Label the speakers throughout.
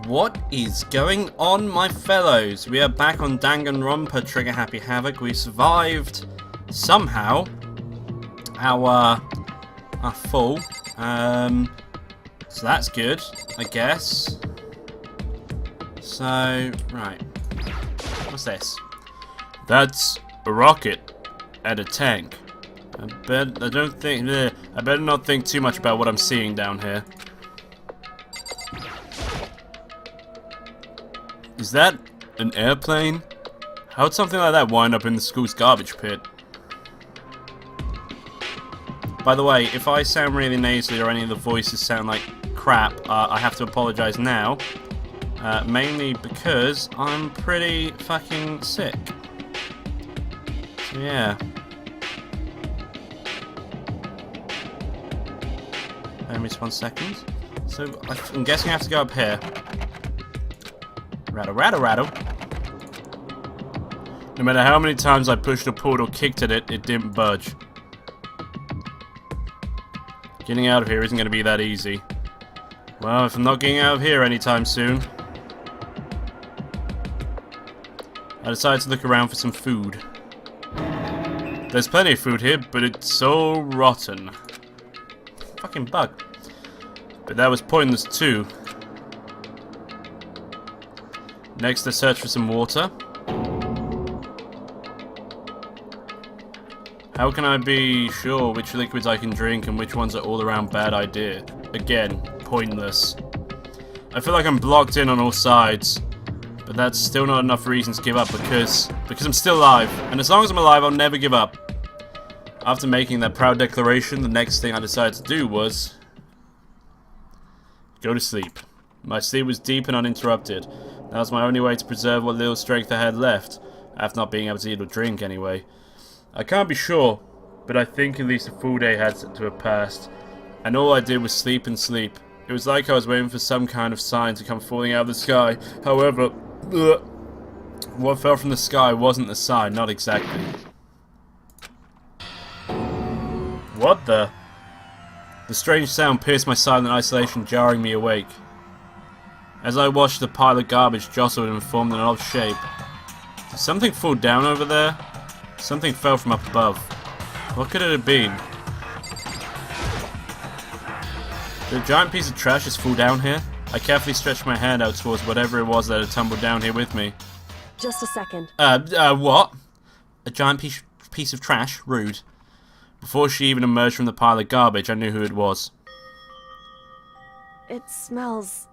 Speaker 1: What is going on, my fellows? We are back on Danganronpa Trigger Happy Havoc. We survived somehow our fall. So that's good, I guess. So, right. What's this? That's a rocket and a tank. I better not think too much about what I'm seeing down here. Is that an airplane? How'd something like that wind up in the school's garbage pit? By the way, if I sound really nasally or any of the voices sound like crap, I have to apologize now. Mainly because I'm pretty fucking sick. So yeah. Bear me just 1 second. So I'm guessing I have to go up here. Rattle, rattle, rattle. No matter how many times I pushed or pulled or kicked at it, it didn't budge. Getting out of here isn't going to be that easy. Well, if I'm not getting out of here anytime soon, I decided to look around for some food. There's plenty of food here, but it's so rotten. Fucking bug. But that was pointless too. Next, I search for some water. How can I be sure which liquids I can drink and which ones are all around bad idea? Again, pointless. I feel like I'm blocked in on all sides, but that's still not enough reason to give up because I'm still alive. And as long as I'm alive, I'll never give up. After making that proud declaration, the next thing I decided to do was go to sleep. My sleep was deep and uninterrupted. That was my only way to preserve what little strength I had left, after not being able to eat or drink anyway. I can't be sure, but I think at least a full day had to have passed, and all I did was sleep and sleep. It was like I was waiting for some kind of sign to come falling out of the sky. However, what fell from the sky wasn't the sign, not exactly. What the? The strange sound pierced my silent isolation, jarring me awake. As I watched the pile of garbage jostled and formed an odd shape. Did something fall down over there? Something fell from up above. What could it have been? Did a giant piece of trash just fall down here? I carefully stretched my hand out towards whatever it was that had tumbled down here with me.
Speaker 2: Just a second.
Speaker 1: What? A giant piece of trash? Rude. Before she even emerged from the pile of garbage, I knew who it was.
Speaker 2: It smells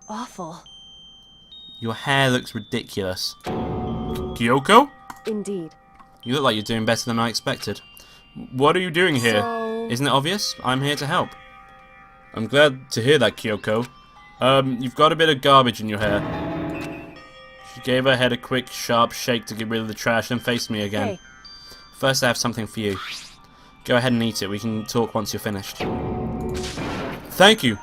Speaker 2: awful.
Speaker 1: Your hair looks ridiculous. Kyoko?
Speaker 2: Indeed.
Speaker 1: You look like you're doing better than I expected. What are you doing here? Isn't it obvious? I'm here to help. I'm glad to hear that, Kyoko. You've got a bit of garbage in your hair. She gave her head a quick, sharp shake to get rid of the trash, then faced me again.
Speaker 2: Hey.
Speaker 1: First, I have something for you. Go ahead and eat it. We can talk once you're finished. Thank you!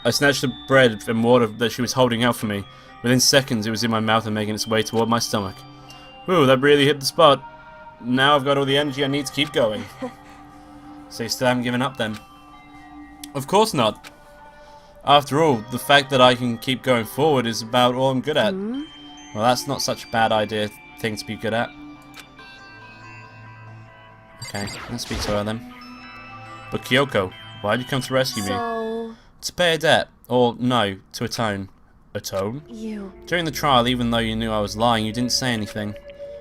Speaker 1: I snatched the bread and water that she was holding out for me. Within seconds, it was in my mouth and making its way toward my stomach. Ooh, that really hit the spot. Now I've got all the energy I need to keep going. So you still haven't given up then? Of course not. After all, the fact that I can keep going forward is about all I'm good at. Well, that's not such a bad thing to be good at. Okay, let's speak to her then. But Kyoko, why'd you come to rescue me? To pay a debt. Or, no, to atone. Atone? During the trial, even though you knew I was lying, you didn't say anything.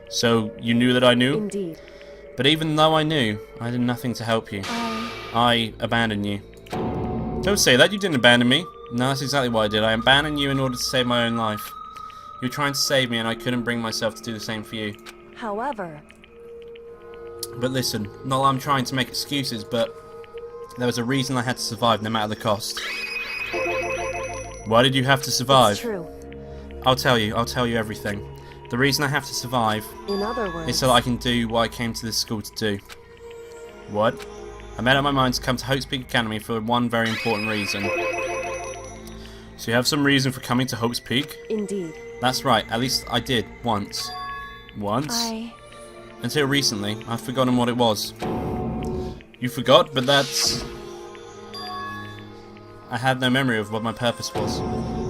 Speaker 1: So, you knew that I knew?
Speaker 2: Indeed.
Speaker 1: But even though I knew, I did nothing to help you. I abandoned you. Don't say that, you didn't abandon me. No, that's exactly what I did. I abandoned you in order to save my own life. You were trying to save me and I couldn't bring myself to do the same for you.
Speaker 2: However...
Speaker 1: But listen, not that I'm trying to make excuses, but there was a reason I had to survive no matter the cost. Why did you have to survive?
Speaker 2: It's true.
Speaker 1: I'll tell you everything. The reason I have to survive
Speaker 2: In other words...
Speaker 1: is so that I can do what I came to this school to do. What? I made up my mind to come to Hope's Peak Academy for one very important reason. So you have some reason for coming to Hope's Peak?
Speaker 2: Indeed.
Speaker 1: That's right, at least I did, once. Once? Until recently, I've forgotten what it was. You forgot, but that's... I had no memory of what my purpose was.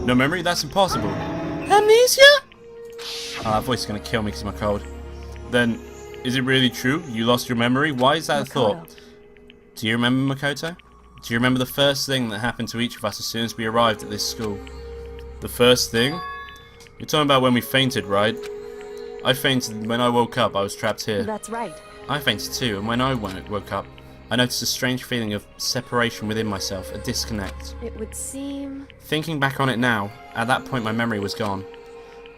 Speaker 1: No memory? That's impossible. Amnesia? Oh, that voice is going to kill me because of my cold. Then, is it really true? You lost your memory? Why is that a thought? Do you remember, Makoto? Do you remember the first thing that happened to each of us as soon as we arrived at this school? The first thing? You're talking about when we fainted, right? I fainted when I woke up. I was trapped here.
Speaker 2: That's right.
Speaker 1: I fainted too, and when I woke up, I noticed a strange feeling of separation within myself, a disconnect.
Speaker 2: It would seem...
Speaker 1: Thinking back on it now, at that point my memory was gone.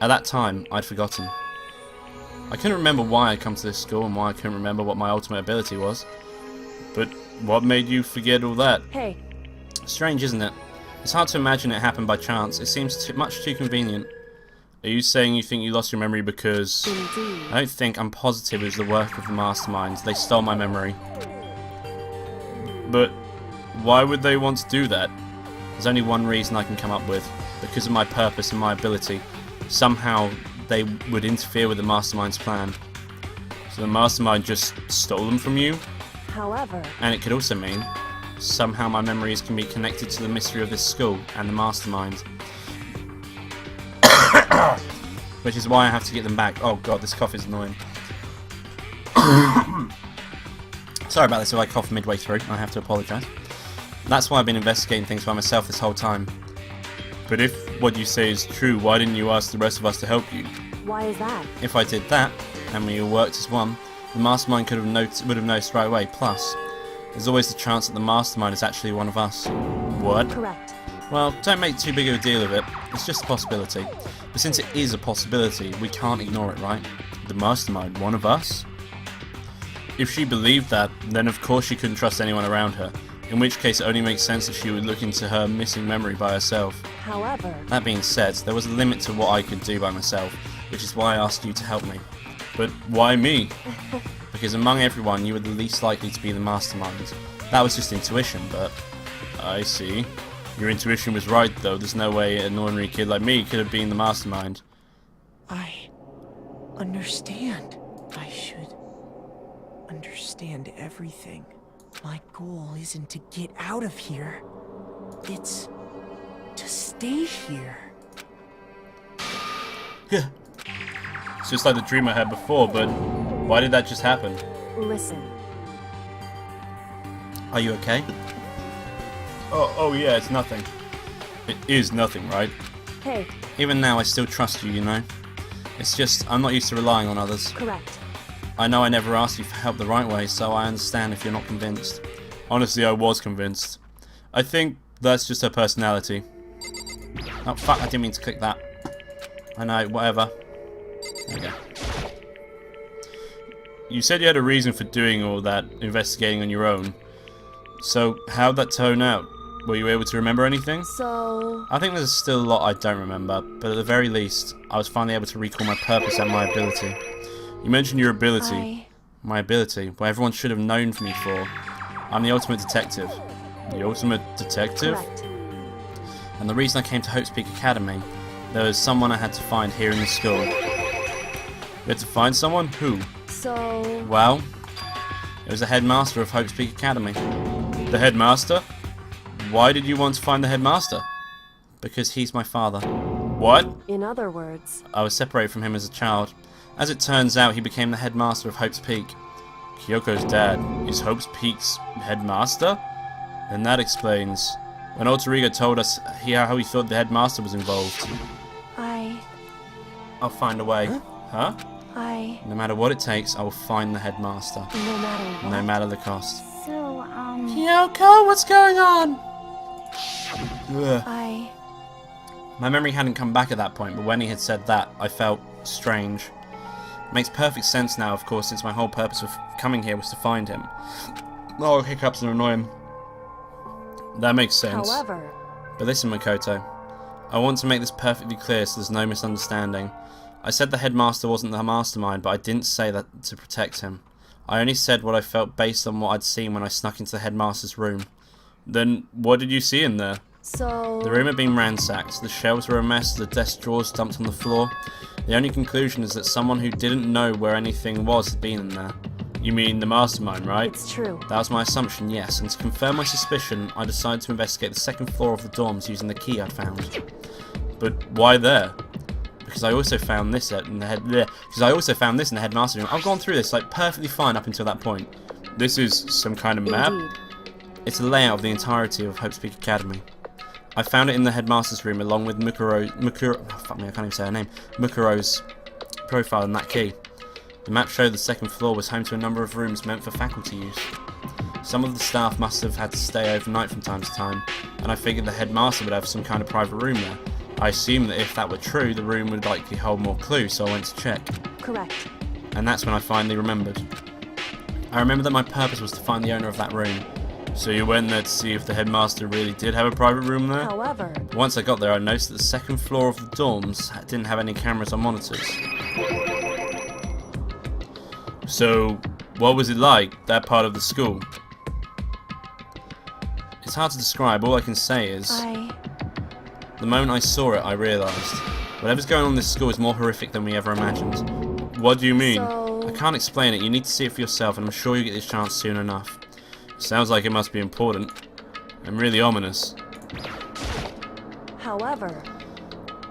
Speaker 1: At that time, I'd forgotten. I couldn't remember why I'd come to this school and why I couldn't remember what my ultimate ability was. But what made you forget all that?
Speaker 2: Hey.
Speaker 1: Strange, isn't it? It's hard to imagine it happened by chance. It seems much too convenient. Are you saying you think you lost your memory because...
Speaker 2: Indeed.
Speaker 1: I don't think. I'm positive it was the work of the masterminds. They stole my memory. But why would they want to do that? There's only one reason I can come up with. Because of my purpose and my ability. Somehow they would interfere with the mastermind's plan. So the mastermind just stole them from you?
Speaker 2: However...
Speaker 1: And it could also mean somehow my memories can be connected to the mystery of this school and the mastermind. Which is why I have to get them back. Oh god, this cough is annoying. Sorry about this if I cough midway through. I have to apologise. That's why I've been investigating things by myself this whole time. But if what you say is true, why didn't you ask the rest of us to help you?
Speaker 2: Why is that?
Speaker 1: If I did that, and we all worked as one, the mastermind would have noticed right away. Plus, there's always the chance that the mastermind is actually one of us. What?
Speaker 2: Correct.
Speaker 1: Well, don't make too big of a deal of it. It's just a possibility. But since it is a possibility, we can't ignore it, right? The mastermind, one of us? If she believed that, then of course she couldn't trust anyone around her. In which case it only makes sense that she would look into her missing memory by herself.
Speaker 2: However...
Speaker 1: That being said, there was a limit to what I could do by myself, which is why I asked you to help me. But why me? Because among everyone, you were the least likely to be the mastermind. That was just intuition, but... I see. Your intuition was right, though. There's no way an ordinary kid like me could have been the mastermind.
Speaker 3: I understand. I should understand everything. My goal isn't to get out of here. It's to stay here.
Speaker 1: Yeah. It's just like the dream I had before, but why did that just happen?
Speaker 2: Listen.
Speaker 1: Are you okay? Oh yeah, it's nothing. It is nothing, right?
Speaker 2: Hey.
Speaker 1: Even now, I still trust you, you know? It's just, I'm not used to relying on others.
Speaker 2: Correct.
Speaker 1: I know I never asked you for help the right way, so I understand if you're not convinced. Honestly, I was convinced. I think that's just her personality. Oh, fuck, I didn't mean to click that. I know, whatever. There we go. You said you had a reason for doing all that investigating on your own. So, how'd that turn out? Were you able to remember anything?
Speaker 2: So...
Speaker 1: I think there's still a lot I don't remember, but at the very least, I was finally able to recall my purpose and my ability. You mentioned your ability. My ability, what everyone should have known me for. I'm the ultimate detective. The ultimate detective?
Speaker 2: Correct.
Speaker 1: And the reason I came to Hope's Peak Academy, there was someone I had to find here in the school. You had to find someone? Who?
Speaker 2: So...
Speaker 1: Well, it was the headmaster of Hope's Peak Academy. The headmaster? Why did you want to find the headmaster? Because he's my father. What?
Speaker 2: In other words...
Speaker 1: I was separated from him as a child. As it turns out, he became the headmaster of Hope's Peak. Kyoko's dad is Hope's Peak's headmaster? Then that explains. When Alter Ego told us how he thought the headmaster was involved. I'll find a way. Huh? No matter what it takes, I will find the headmaster.
Speaker 2: No matter what?
Speaker 1: No matter the cost.
Speaker 4: So,
Speaker 1: Kyoko, what's going on? Ugh. My memory hadn't come back at that point, but when he had said that, I felt strange. It makes perfect sense now, of course, since my whole purpose of coming here was to find him. Oh, hiccups are annoying. That makes sense.
Speaker 2: However...
Speaker 1: But listen, Makoto. I want to make this perfectly clear so there's no misunderstanding. I said the headmaster wasn't the mastermind, but I didn't say that to protect him. I only said what I felt based on what I'd seen when I snuck into the headmaster's room. Then, what did you see in there?
Speaker 2: So...
Speaker 1: The room had been ransacked, the shelves were a mess, the desk drawers dumped on the floor. The only conclusion is that someone who didn't know where anything was had been in there. You mean the mastermind, right?
Speaker 2: It's true.
Speaker 1: That was my assumption, yes, and to confirm my suspicion, I decided to investigate the second floor of the dorms using the key I found. But why there? Because I also found this in the headmaster room. I've gone through this like perfectly fine up until that point. This is some kind of map.
Speaker 2: Indeed.
Speaker 1: It's a layout of the entirety of Hope's Peak Academy. I found it in the headmaster's room along with Mukuro's profile and that key. The map showed the second floor was home to a number of rooms meant for faculty use. Some of the staff must have had to stay overnight from time to time, and I figured the headmaster would have some kind of private room there. I assumed that if that were true, the room would likely hold more clues, so I went to check.
Speaker 2: Correct.
Speaker 1: And that's when I finally remembered. I remembered that my purpose was to find the owner of that room. So you went there to see if the headmaster really did have a private room there?
Speaker 2: However,
Speaker 1: Once I got there, I noticed that the second floor of the dorms didn't have any cameras or monitors. So, what was it like, that part of the school? It's hard to describe. All I can say is, the moment I saw it, I realised whatever's going on in this school is more horrific than we ever imagined. What do you mean? I can't explain it. You need to see it for yourself, and I'm sure you'll get this chance soon enough. Sounds like it must be important. And really ominous.
Speaker 2: However,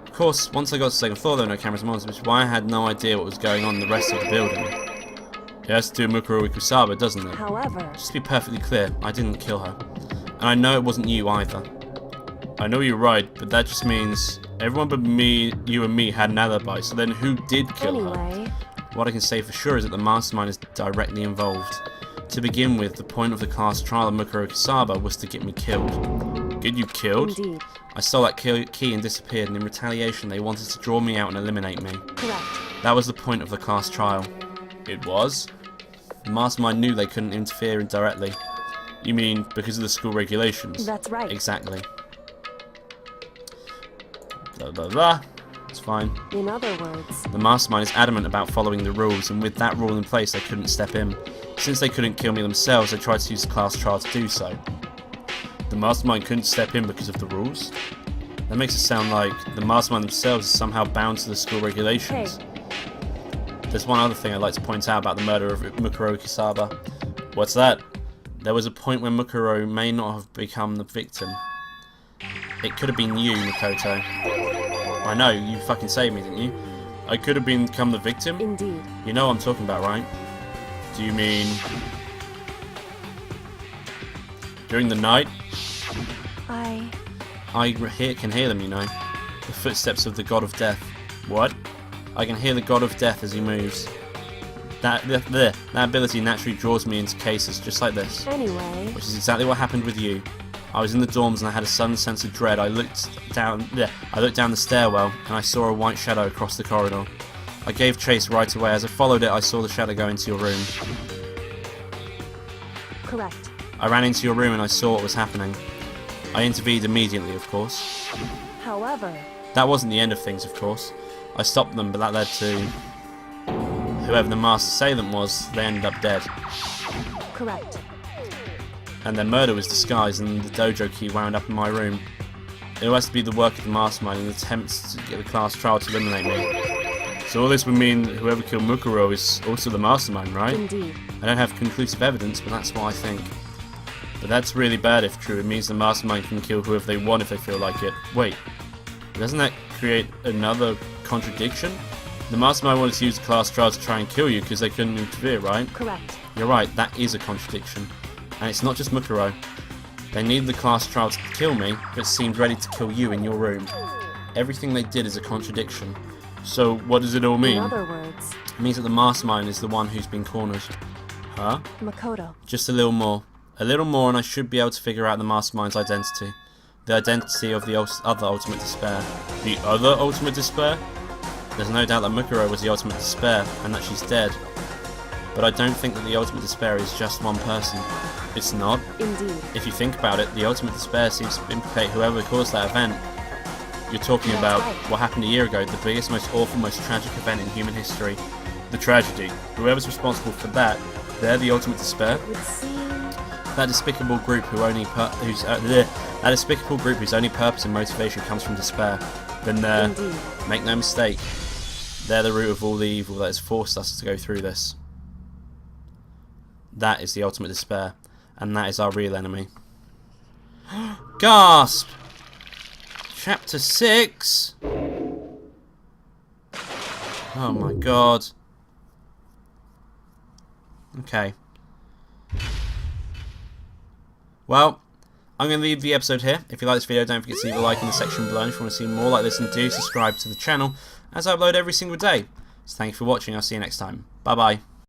Speaker 1: Of course, once I got to the second floor, there were no cameras and monitors, which is why I had no idea what was going on in the rest of the building. It has to do with Mukuro Ikusaba, doesn't it?
Speaker 2: however,
Speaker 1: Just to be perfectly clear, I didn't kill her. And I know it wasn't you either. I know you're right, but that just means everyone but me, you and me had an alibi, so then who did kill her?
Speaker 2: anyway,
Speaker 1: What I can say for sure is that the mastermind is directly involved. To begin with, the point of the class trial of Mukuro Ikusaba was to get me killed. Get you killed?
Speaker 2: indeed.
Speaker 1: I stole that key and disappeared, and in retaliation they wanted to draw me out and eliminate me.
Speaker 2: Correct.
Speaker 1: That was the point of the class trial. It was? The mastermind knew they couldn't interfere indirectly. You mean because of the school regulations?
Speaker 2: That's right.
Speaker 1: Exactly. Blah blah blah. It's fine.
Speaker 2: In other words,
Speaker 1: The mastermind is adamant about following the rules, and with that rule in place they couldn't step in. Since they couldn't kill me themselves, they tried to use the class trial to do so. The mastermind couldn't step in because of the rules? That makes it sound like the mastermind themselves is somehow bound to the school regulations. There's one other thing I'd like to point out about the murder of Mukuro Ikusaba. What's that? There was a point when Mukuro may not have become the victim. It could have been you, Makoto. I know, you fucking saved me, didn't you? I could have become the victim?
Speaker 2: indeed.
Speaker 1: You know what I'm talking about, right? Do you mean... during the night? I can hear them, you know. The footsteps of the god of death. What? I can hear the god of death as he moves. That ability naturally draws me into cases just like this.
Speaker 2: Anyway,
Speaker 1: Which is exactly what happened with you. I was in the dorms and I had a sudden sense of dread. I looked down the stairwell and I saw a white shadow across the corridor. I gave chase right away. As I followed it, I saw the shadow go into your room.
Speaker 2: correct.
Speaker 1: I ran into your room and I saw what was happening. I intervened immediately, of course.
Speaker 2: However,
Speaker 1: That wasn't the end of things, of course. I stopped them, but that led to... whoever the master assailant was, they ended up dead.
Speaker 2: correct.
Speaker 1: And their murder was disguised, and the dojo key wound up in my room. It has to be the work of the mastermind in attempts to get the class trial to eliminate me. So all this would mean that whoever killed Mukuro is also the mastermind, right?
Speaker 2: Indeed.
Speaker 1: I don't have conclusive evidence, but that's what I think. But that's really bad if true. It means the mastermind can kill whoever they want if they feel like it. Wait, doesn't that create another contradiction? The mastermind wanted to use the class trial to try and kill you because they couldn't interfere, right?
Speaker 2: Correct.
Speaker 1: You're right, that is a contradiction. And it's not just Mukuro. They needed the class trial to kill me, but seemed ready to kill you in your room. Everything they did is a contradiction. So what does it all mean?
Speaker 2: In other words,
Speaker 1: It means that the mastermind is the one who's been cornered. Huh?
Speaker 2: Makoto.
Speaker 1: Just a little more. A little more and I should be able to figure out the mastermind's identity. The identity of the other ultimate despair. The other ultimate despair? There's no doubt that Mukuro was the ultimate despair, and that she's dead. But I don't think that the ultimate despair is just one person. It's not.
Speaker 2: Indeed.
Speaker 1: If you think about it, the ultimate despair seems to implicate whoever caused that event. You're talking
Speaker 2: That's
Speaker 1: about
Speaker 2: right.
Speaker 1: what happened a year ago, the biggest, most awful, most tragic event in human history. The tragedy. Whoever's responsible for that, they're the ultimate despair.
Speaker 2: Would seem
Speaker 1: That despicable group that despicable group whose only purpose and motivation comes from despair. Then
Speaker 2: indeed.
Speaker 1: make no mistake, they're the root of all the evil that has forced us to go through this. That is the ultimate despair, and that is our real enemy. Gasp! Chapter 6? Oh my god. Okay. Well, I'm going to leave the episode here. If you like this video, don't forget to leave a like in the section below. And if you want to see more like this, and do subscribe to the channel, as I upload every single day. So thank you for watching. I'll see you next time. Bye bye.